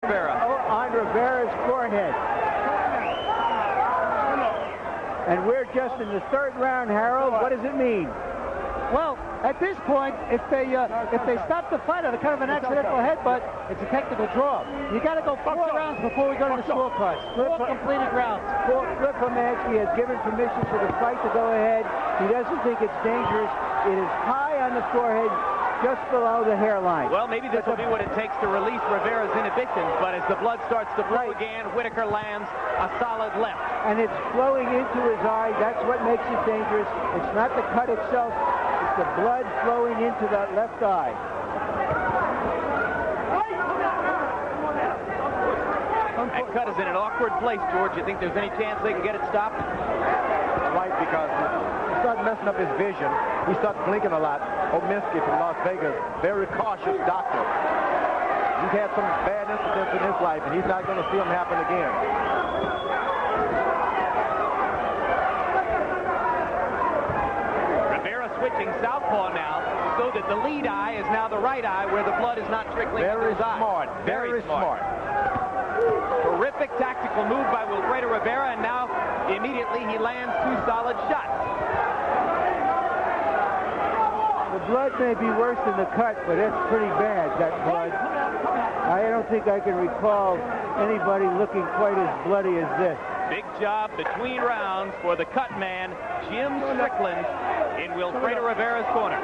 Rivera. On Rivera's forehead. And we're just in the third round, Harold. What does it mean? Well, at this point, if they stop the fight on a kind of an accidental headbutt, it's a technical draw. You got to go 4 rounds before we go to the scorecards. 4 completed rounds. Flip Pomansky has given permission for the fight to go ahead. He doesn't think it's dangerous. It is high on the forehead, just below the hairline. Well, maybe this will be what it takes to release Rivera's inhibitions, but as the blood starts to flow again, Whitaker lands a solid left. And it's flowing into his eye. That's what makes it dangerous. It's not the cut itself. It's the blood flowing into that left eye. That cut is in an awkward place, George. You think there's any chance they can get it stopped? Right, because he started messing up his vision. He started blinking a lot. Pomansky from Las Vegas, very cautious doctor. He's had some bad incidents in his life, and he's not going to see them happen again. Rivera switching southpaw now, so that the lead eye is now the right eye, where the blood is not trickling into his eye. Very smart. Terrific tactical move by Wilfredo Rivera, and now immediately he lands 2 solid shots. The blood may be worse than the cut, but it's pretty bad, that blood. I don't think I can recall anybody looking quite as bloody as this. Big job between rounds for the cut man, Jim Strickland, in Wilfredo Rivera's corner.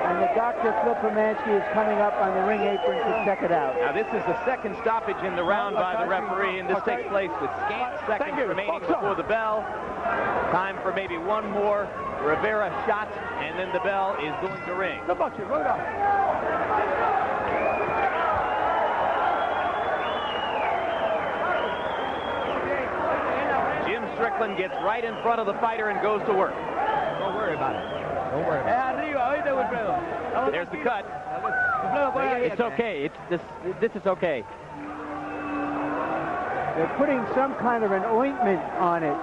And the doctor, Flip Pomansky, is coming up on the ring apron to check it out. Now, this is the second stoppage in the round by the referee, and this takes place with scant seconds remaining before the bell. Time for maybe one more Rivera shot, and then the bell is going to ring. Jim Strickland gets right in front of the fighter and goes to work. Don't worry about it. Don't worry about it. There's the cut. It's okay. This is okay. They're putting some kind of an ointment on it.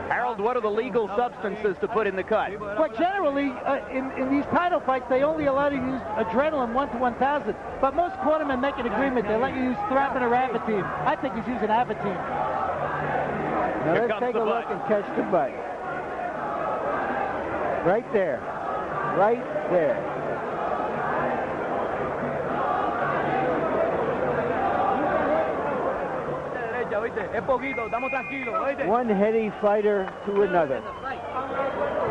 Harold, what are the legal substances to put in the cut? Well, generally, in these title fights, they only allow you to use adrenaline 1 to 1,000. But most cornermen make an agreement. They let you use Thrapin or Avatine. I think he's using Avatine. Now let's take a look and catch the butt. Right there. Right there. One heady fighter to another.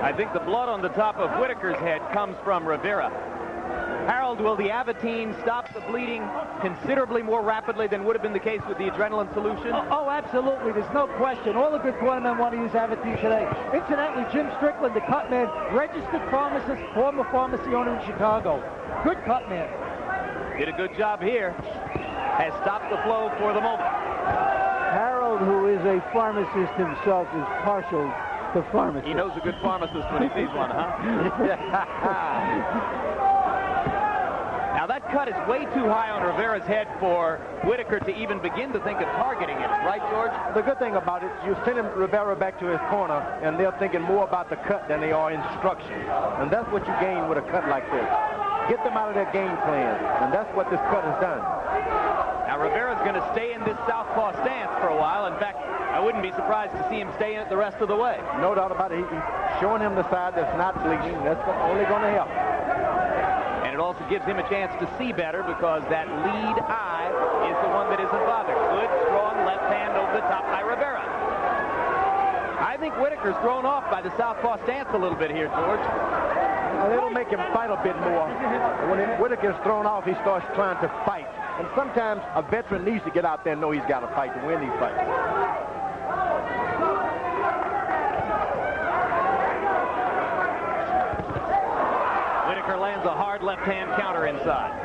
I think the blood on the top of Whitaker's head comes from Rivera. Harold, will the Avatine stop the bleeding considerably more rapidly than would have been the case with the adrenaline solution? Oh, absolutely. There's no question. All the good cornermen want to use Avatine today. Incidentally, Jim Strickland, the cut man, registered pharmacist, former pharmacy owner in Chicago. Good cut man. Did a good job here. Has stopped the flow for the moment. Harold, who is a pharmacist himself, is partial to pharmacists. He knows a good pharmacist when he sees one, huh? Now that cut is way too high on Rivera's head for Whitaker to even begin to think of targeting it, right, George? The good thing about it, you send him Rivera back to his corner, and they're thinking more about the cut than they are instruction. And that's what you gain with a cut like this. Get them out of their game plan, and that's what this cut has done. Now Rivera's going to stay in this southpaw stance for a while. In fact, I wouldn't be surprised to see him stay in it the rest of the way. No doubt about it. He's showing him the side that's not bleeding. That's only going to help. And it also gives him a chance to see better because that lead eye is the one that isn't bothered. Good, strong left hand over the top by Rivera. I think Whitaker's thrown off by the southpaw stance a little bit here, George. It'll make him fight a bit more. When Whitaker's thrown off, he starts trying to fight. And sometimes a veteran needs to get out there and know he's got to fight to win these fights. Whitaker lands a hard left-hand counter inside.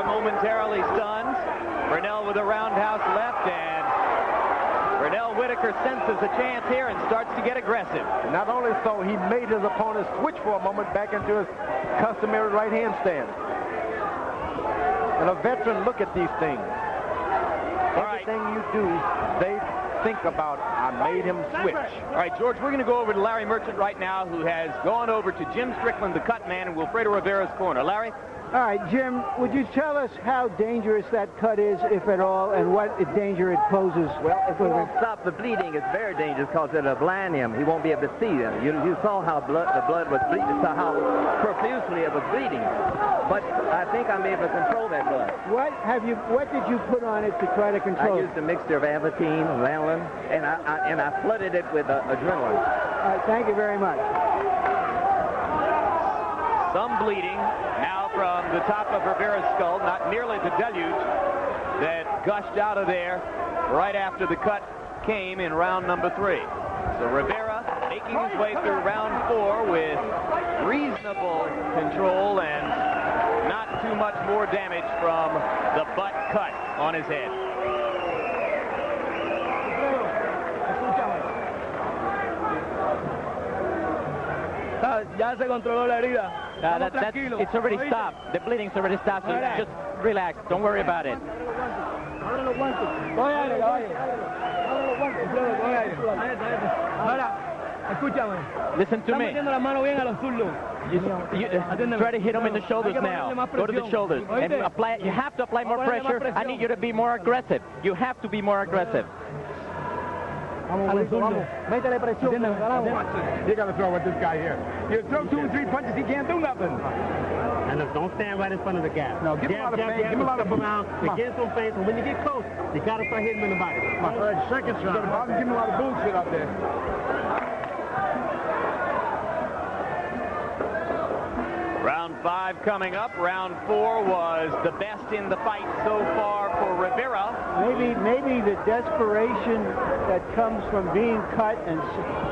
Momentarily stunned. Pernell with a roundhouse left, and Pernell Whitaker sends senses a chance here and starts to get aggressive. Not only so, he made his opponent switch for a moment back into his customary right hand stance. And a veteran look at these things. Everything you do, they think about, I made him switch. All right, George, we're going to go over to Larry Merchant right now, who has gone over to Jim Strickland, the cut man, in Wilfredo Rivera's corner. Larry? All right, Jim, would you tell us how dangerous that cut is, if at all, and what danger it poses? Well, if we won't stop the bleeding, it's very dangerous because it'll blind him. He won't be able to see them. You saw how the blood was bleeding, you saw how profusely it was bleeding. But I think I'm able to control that blood. What did you put on it to try to control it? I used a mixture of Avatine, Lanolin, and I flooded it with adrenaline. All right, thank you very much. Some bleeding now from the top of Rivera's skull, not nearly the deluge that gushed out of there right after the cut came in round number 3. So Rivera making his way through round 4 with reasonable control and not too much more damage from the butt cut on his head. Ya se controló la herida. It's already stopped. The bleeding's already stopped, so just relax. Don't worry about it. Listen to me. You try to hit him in the shoulders now. Go to the shoulders. And you have to apply more pressure. I need you to be more aggressive. You have to be more aggressive. You got to throw with this guy here. You throw 2 or 3 punches, he can't do nothing. And don't stand right in front of the guy. No, give him a lot of fame. Give him a lot of around. Against some face, and when you get close, you got to start hitting him in the body. My third second shot. Give him a lot of bullshit out there. Round 5 coming up. Round 4 was the best in the fight so far for Rivera. Maybe the desperation that comes from being cut and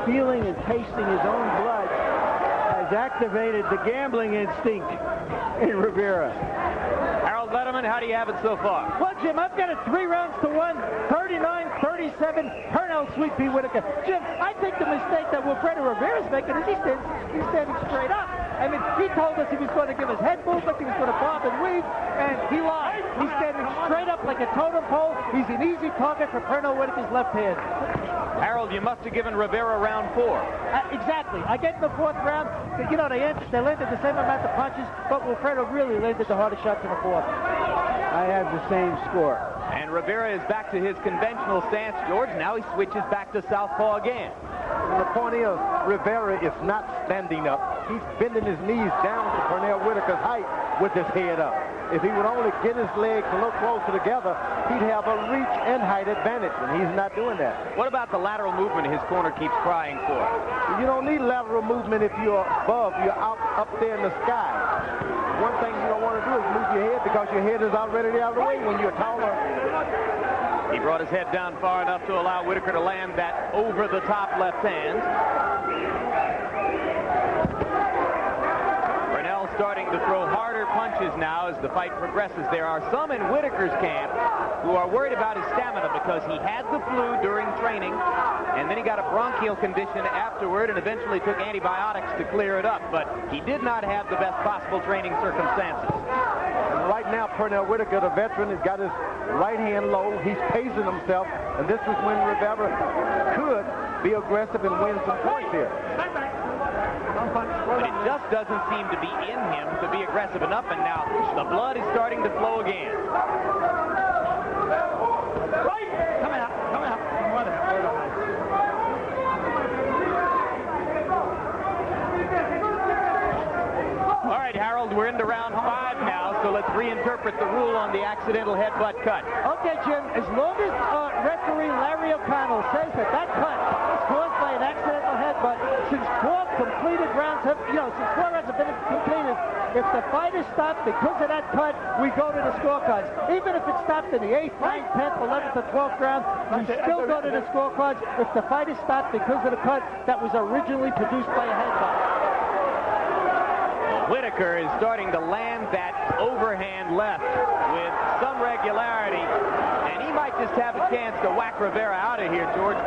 feeling and tasting his own blood has activated the gambling instinct in Rivera. Harold Letterman, how do you have it so far? Well, Jim, I've got it 3 rounds to 1, 39-37, Pernell Sweet Pea Whitaker. Jim, I think the mistake that Wilfredo Rivera's making is he's standing straight up. I mean, he told us he was going to give his head movement, he was going to bob and weave, and he lied. He's standing straight up like a totem pole. He's an easy target for Pernell Whitaker's left hand. Harold, you must have given Rivera round 4. Exactly. I get in the 4th round. You know, they landed the same amount of punches, but Wilfredo really landed the hardest shots in the 4th. I have the same score. And Rivera is back to his conventional stance, George. Now he switches back to southpaw again. And the point is, Rivera is not standing up. He's bending his knees down to Pernell Whitaker's height with his head up. If he would only get his legs a little closer together, he'd have a reach and height advantage, and he's not doing that. What about the lateral movement his corner keeps crying for? You don't need lateral movement if you're above. You're up there in the sky. One thing you don't want to do is move your head because your head is already out of the way when you're taller. He brought his head down far enough to allow Whitaker to land that over-the-top left hand. Pernell starting to throw harder punches now as the fight progresses. There are some in Whitaker's camp who are worried about his stamina because he had the flu during training, and then he got a bronchial condition afterward and eventually took antibiotics to clear it up. But he did not have the best possible training circumstances. Right now, Pernell Whitaker, the veteran, has got his right hand low. He's pacing himself, and this is when Rivera could be aggressive and win some points here. But it just doesn't seem to be in him to be aggressive enough, and now the blood is starting to flow again. Come out. All right, Harold, we're into round 5 now, so let's reinterpret the rule on the accidental headbutt cut. Okay, Jim, as long as referee Larry O'Connell says that cut is caused by an accidental headbutt, since 4 completed rounds have, since 4 rounds have been completed, if the fight is stopped because of that cut, we go to the scorecards. Even if it's stopped in the 8th, 9th, 10th, 11th, or 12th round, we still go to the scorecards if the fight is stopped because of the cut that was originally produced by a headbutt. Whitaker is starting to land that overhand left with some regularity, and he might just have a chance to whack Rivera out of here, George.